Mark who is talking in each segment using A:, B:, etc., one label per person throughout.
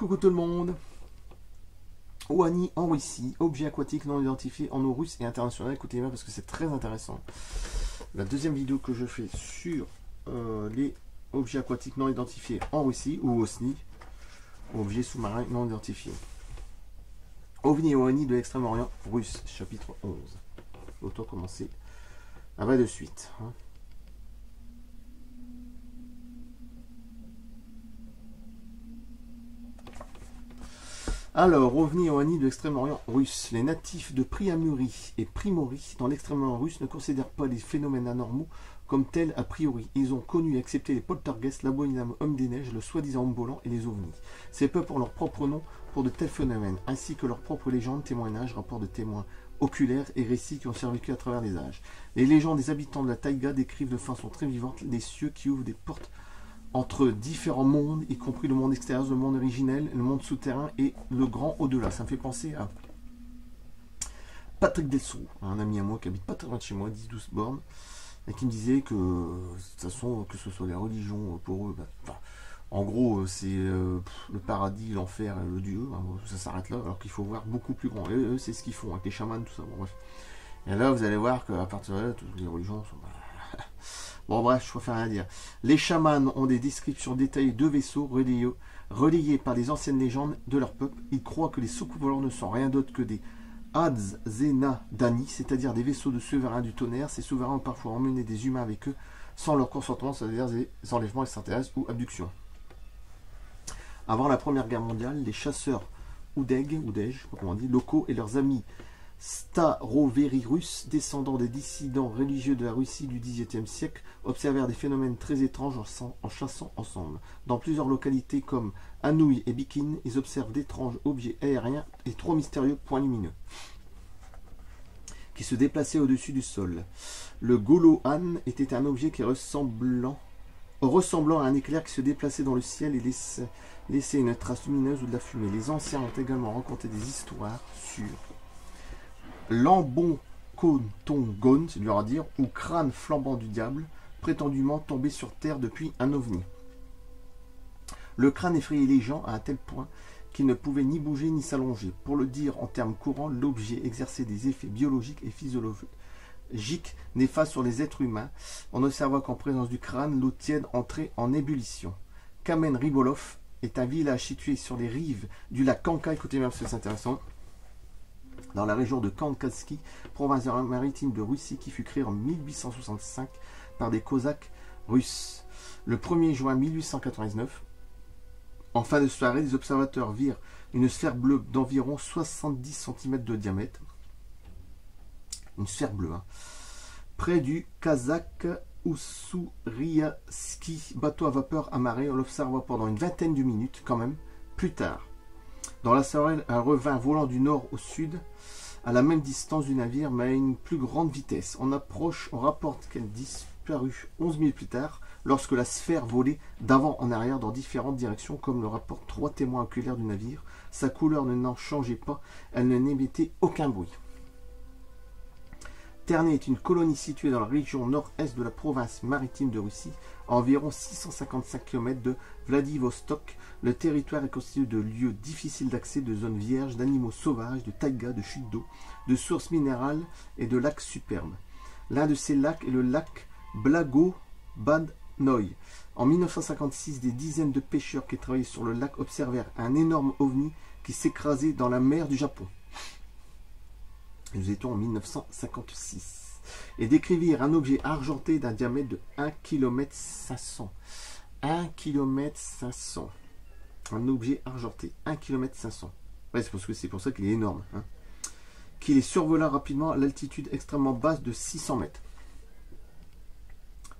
A: Coucou tout le monde. Ouani en Russie, objet aquatique non identifié en eau russe et internationale. Écoutez bien parce que c'est très intéressant. La deuxième vidéo que je fais sur les objets aquatiques non identifiés en Russie, ou OSNI, objets sous-marins non identifiés. OVNI et Ouani de l'extrême-orient russe, chapitre 11. Autant commencer. Ah bah de suite. Hein. Alors, OVNI et Ouani de l'extrême-orient russe. Les natifs de Priamuri et Primori dans l'extrême-orient russe ne considèrent pas les phénomènes anormaux comme tels a priori. Ils ont connu et accepté les poltergeists, l'abominable homme des neiges, le soi-disant homme volant et les ovnis. Ces peuples ont leur propre nom pour de tels phénomènes, ainsi que leurs propres légendes, témoignages, rapports de témoins oculaires et récits qui ont survécu à travers les âges. Les légendes des habitants de la taïga décrivent de façon très vivante les cieux qui ouvrent des portes entre différents mondes, y compris le monde extérieur, le monde originel, le monde souterrain et le grand au-delà. Ça me fait penser à Patrick Delsou, un ami à moi qui habite pas très loin de chez moi, 10-12 bornes, et qui me disait que, de toute façon, que ce soit les religions pour eux, en gros, c'est le paradis, l'enfer et le dieu, hein, ça s'arrête là, alors qu'il faut voir beaucoup plus grand. Et eux, c'est ce qu'ils font avec les chamans, tout ça. Bon, bref. Et là, vous allez voir qu'à partir de là, toutes les religions sont... Bon bref, je préfère rien dire. Les chamans ont des descriptions détaillées de vaisseaux relayés par les anciennes légendes de leur peuple. Ils croient que les soucoupes volants ne sont rien d'autre que des Adzena Dani, c'est-à-dire des vaisseaux de souverains du tonnerre. Ces souverains ont parfois emmené des humains avec eux sans leur consentement, c'est-à-dire des enlèvements extraterrestres ou abductions. Avant la Première Guerre mondiale, les chasseurs Oudej, je sais pas comment on dit, locaux et leurs amis Staroveri russes, descendants des dissidents religieux de la Russie du XVIIIe siècle, observèrent des phénomènes très étranges en chassant ensemble. Dans plusieurs localités comme Anouilh et Bikin, ils observent d'étranges objets aériens et trois mystérieux points lumineux qui se déplaçaient au-dessus du sol. Le Golohan était un objet qui ressemblant à un éclair qui se déplaçait dans le ciel et laissait une trace lumineuse ou de la fumée. Les anciens ont également raconté des histoires sur Lambonkotongon, c'est dur à dire, ou crâne flambant du diable, prétendument tombé sur terre depuis un ovni. Le crâne effrayait les gens à un tel point qu'il ne pouvait ni bouger ni s'allonger. Pour le dire en termes courants, l'objet exerçait des effets biologiques et physiologiques néfastes sur les êtres humains. On observa qu'en présence du crâne, l'eau tiède entrait en ébullition. Kamen Ribolov est un village situé sur les rives du lac Kanka, écoutez bien parce que c'est intéressant, dans la région de Kankaski, province maritime de Russie, qui fut créée en 1865 par des Cosaques russes. Le 1er juin 1899, en fin de soirée, les observateurs virent une sphère bleue d'environ 70 cm de diamètre. Une sphère bleue, hein, près du Kazakh Ussuriaski, bateau à vapeur amarré. On l'observa pendant une vingtaine de minutes, quand même. Plus tard, dans la soirée, elle revint volant du nord au sud, à la même distance du navire, mais à une plus grande vitesse. On rapporte qu'elle disparut 11 minutes plus tard, lorsque la sphère volait d'avant en arrière dans différentes directions, comme le rapportent 3 témoins oculaires du navire. Sa couleur n'en changeait pas, elle n'émettait aucun bruit. Ternay est une colonie située dans la région nord-est de la province maritime de Russie, à environ 655 km de Vladivostok. Le territoire est constitué de lieux difficiles d'accès, de zones vierges, d'animaux sauvages, de taïga, de chutes d'eau, de sources minérales et de lacs superbes. L'un de ces lacs est le lac Blagobadnoï. En 1956, des dizaines de pêcheurs qui travaillaient sur le lac observèrent un énorme ovni qui s'écrasait dans la mer du Japon. Nous étions en 1956. Et décrivirent un objet argenté d'un diamètre de 1,5 km. 1,5 km. Un objet argenté, 1,5 km. Ouais, c'est pour ça qu'il est énorme. Hein. Qu'il les survola rapidement à l'altitude extrêmement basse de 600 mètres.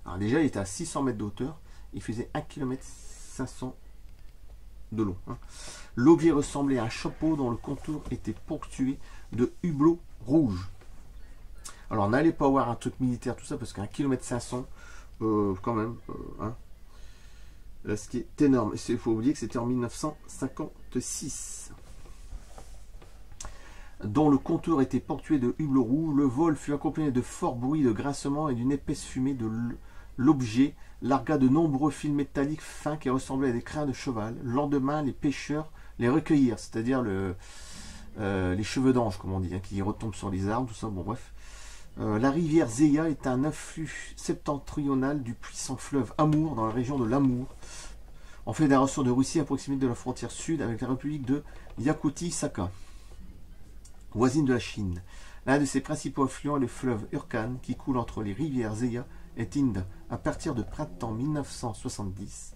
A: Alors déjà, il était à 600 mètres de hauteur. Il faisait 1,5 km de long. Hein. L'objet ressemblait à un chapeau dont le contour était ponctué de hublots rouges. Alors n'allez pas voir un truc militaire, tout ça, parce qu'un kilomètre 500, quand même, hein. Là, ce qui est énorme. Il faut oublier que c'était en 1956. Dont le contour était ponctué de hublots rouges. Le vol fut accompagné de forts bruits de grincement et d'une épaisse fumée. L'objet largua de nombreux fils métalliques fins qui ressemblaient à des crins de cheval. Le lendemain, les pêcheurs les recueillir, c'est-à-dire les cheveux d'ange, comme on dit, hein, qui retombent sur les arbres, tout ça, bon bref. La rivière Zeya est un afflux septentrional du puissant fleuve Amour dans la région de l'Amour, en fédération de Russie à proximité de la frontière sud avec la république de Yakoutie-Sakha, voisine de la Chine. L'un de ses principaux affluents est le fleuve Urkan qui coule entre les rivières Zeya et Tinda à partir de printemps 1970.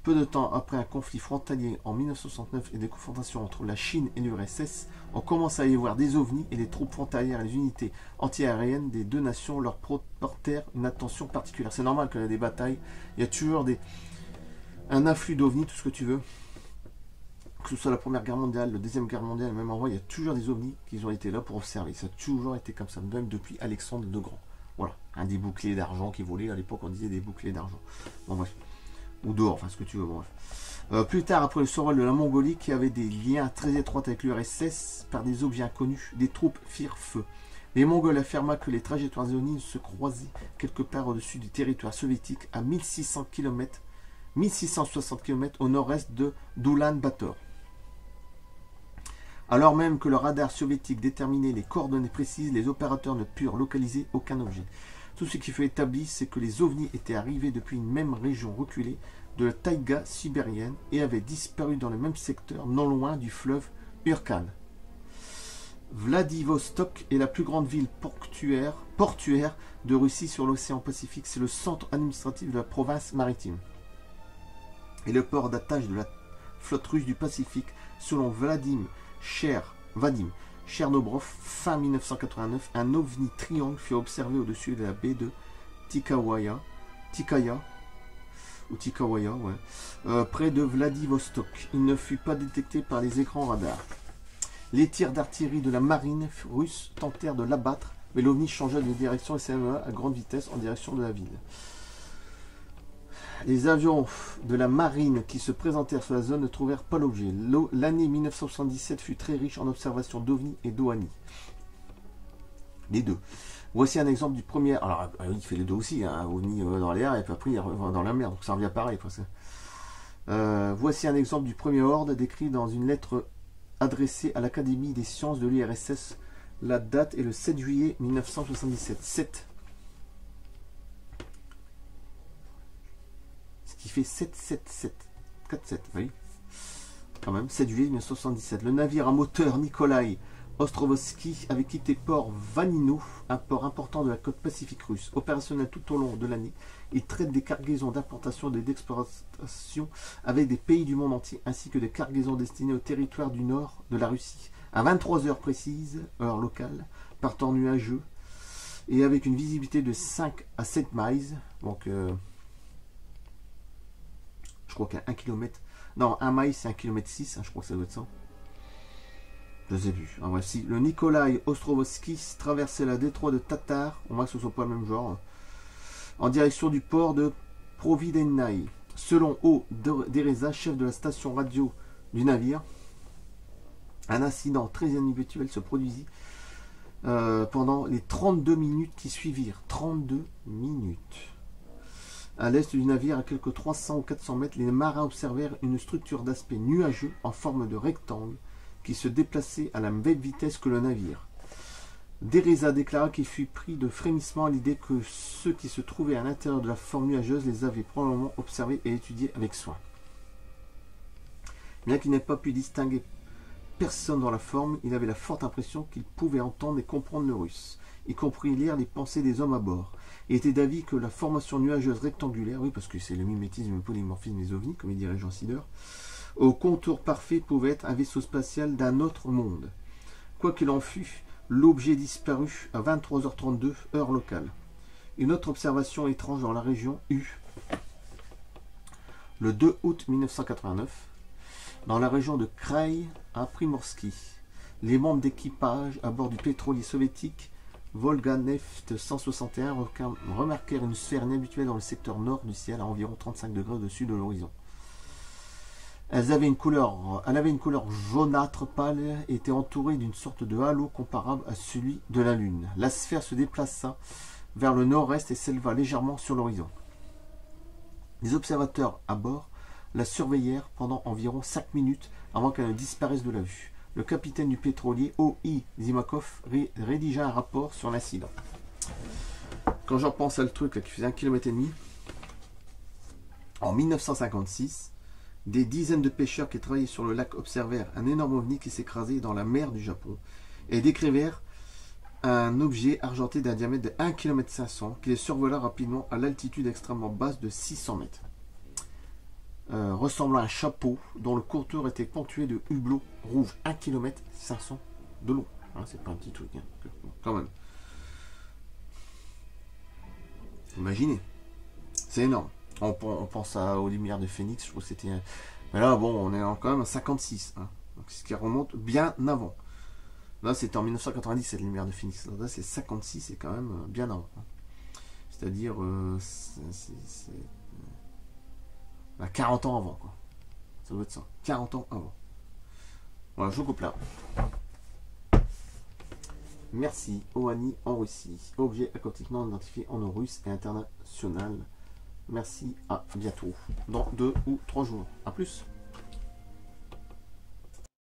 A: Peu de temps après un conflit frontalier en 1969 et des confrontations entre la Chine et l'URSS, on commence à y voir des ovnis et les troupes frontalières et les unités antiaériennes des deux nations leur portèrent une attention particulière. C'est normal qu'il y ait des batailles, il y a toujours un afflux d'ovnis, tout ce que tu veux. Que ce soit la Première Guerre mondiale, la Deuxième Guerre mondiale, même en vrai, il y a toujours des ovnis qui ont été là pour observer. Ça a toujours été comme ça, même depuis Alexandre le Grand. Voilà, un des boucliers d'argent qui volaient, à l'époque on disait des boucliers d'argent. Bon bref. Ou d'or, enfin ce que tu veux, bon bref. Plus tard, après le survol de la Mongolie, qui avait des liens très étroits avec l'URSS, par des objets inconnus, des troupes firent feu. Les Mongols affirma que les trajectoires ovnis se croisaient quelque part au-dessus du territoire soviétique à 1660 km au nord-est de d'Oulan-Bator. Alors même que le radar soviétique déterminait les coordonnées précises, les opérateurs ne purent localiser aucun objet. Tout ce qui fut établi, c'est que les ovnis étaient arrivés depuis une même région reculée de la taïga sibérienne et avaient disparu dans le même secteur non loin du fleuve Urkan. Vladivostok est la plus grande ville portuaire de Russie sur l'océan Pacifique. C'est le centre administratif de la province maritime et le port d'attache de la flotte russe du Pacifique, selon Vadim Chernobrov, fin 1989, un ovni triangle fut observé au-dessus de la baie de Tikaya, près de Vladivostok. Il ne fut pas détecté par les écrans radars. Les tirs d'artillerie de la marine russe tentèrent de l'abattre, mais l'ovni changea de direction et s'éloigna à grande vitesse en direction de la ville. Les avions de la marine qui se présentèrent sur la zone ne trouvèrent pas l'objet. L'année 1977 fut très riche en observations d'ovnis et d'OANI. Les deux. Voici un exemple du premier. Alors, il fait les deux aussi, hein, OVNI dans l'air et puis après il revient dans la mer, donc ça revient pareil. Voici un exemple du premier ordre décrit dans une lettre adressée à l'Académie des sciences de l'URSS. La date est le 7 juillet 1977. 7. Qui fait 777. 47, oui. Quand même, 7 juillet 1977. Le navire à moteur Nikolai Ostrovsky avait quitté port Vanino, un port important de la côte pacifique russe. Opérationnel tout au long de l'année, il traite des cargaisons d'importation et d'exportation avec des pays du monde entier, ainsi que des cargaisons destinées au territoire du nord de la Russie. À 23 heures précises, heure locale, par temps nuageux, et avec une visibilité de 5 à 7 miles, donc je crois qu'à 1 km. Non, 1 mile, c'est 1 km 6, hein, je crois que ça doit être ça. Je sais plus. Ah, voici. Le Nikolai Ostrovsky traversait la détroit de Tatar, on voit que ce ne soit pas le même genre, en direction du port de Providennaï. Selon O. Dereza, chef de la station radio du navire, un incident très inhabituel se produisit pendant les 32 minutes qui suivirent. 32 minutes. À l'est du navire, à quelques 300 ou 400 mètres, les marins observèrent une structure d'aspect nuageux en forme de rectangle qui se déplaçait à la même vitesse que le navire. Dereza déclara qu'il fut pris de frémissement à l'idée que ceux qui se trouvaient à l'intérieur de la forme nuageuse les avaient probablement observés et étudiés avec soin. Bien qu'il n'ait pas pu distinguer personne dans la forme, il avait la forte impression qu'il pouvait entendre et comprendre le russe, y compris lire les pensées des hommes à bord. Il était d'avis que la formation nuageuse rectangulaire, oui parce que c'est le mimétisme et le polymorphisme des ovnis, comme il dirait Jean Sider, au contour parfait pouvait être un vaisseau spatial d'un autre monde. Quoi qu'il en fût, l'objet disparut à 23h32, heure locale. Une autre observation étrange dans la région eut le 2 août 1989, dans la région de Kraï à Primorsky. Les membres d'équipage à bord du pétrolier soviétique Volga Neft 161 remarquèrent une sphère inhabituelle dans le secteur nord du ciel à environ 35 degrés au-dessus de l'horizon. Elle avait une couleur jaunâtre pâle et était entourée d'une sorte de halo comparable à celui de la Lune. La sphère se déplaça vers le nord-est et s'éleva légèrement sur l'horizon. Les observateurs à bord la surveillèrent pendant environ 5 minutes avant qu'elle ne disparaisse de la vue. Le capitaine du pétrolier O.I. Zimakov rédigea un rapport sur l'incident. Quand je repense à le truc là, qui faisait 1,5 km, en 1956, des dizaines de pêcheurs qui travaillaient sur le lac observèrent un énorme ovni qui s'écrasait dans la mer du Japon et décrivèrent un objet argenté d'un diamètre de 1,5 km qui les survola rapidement à l'altitude extrêmement basse de 600 mètres. Ressemblant à un chapeau dont le contour était ponctué de hublots rouges 1,5 km de long. Hein, c'est pas un petit truc, hein, quand même. Imaginez, c'est énorme. On pense aux lumières de Phoenix, je trouve que c'était... Mais là, bon, on est quand même à 56, hein, donc ce qui remonte bien avant. Là, c'était en 1990, cette lumière de Phoenix. Là, c'est 56, c'est quand même bien avant. Hein. C'est-à-dire... c'est 40 ans avant, quoi. Ça doit être ça. 40 ans avant. Voilà, je coupe là. Merci, Oani en Russie. Objet aquatique non identifié en russe et international. Merci, à bientôt. Dans 2 ou 3 jours. A plus.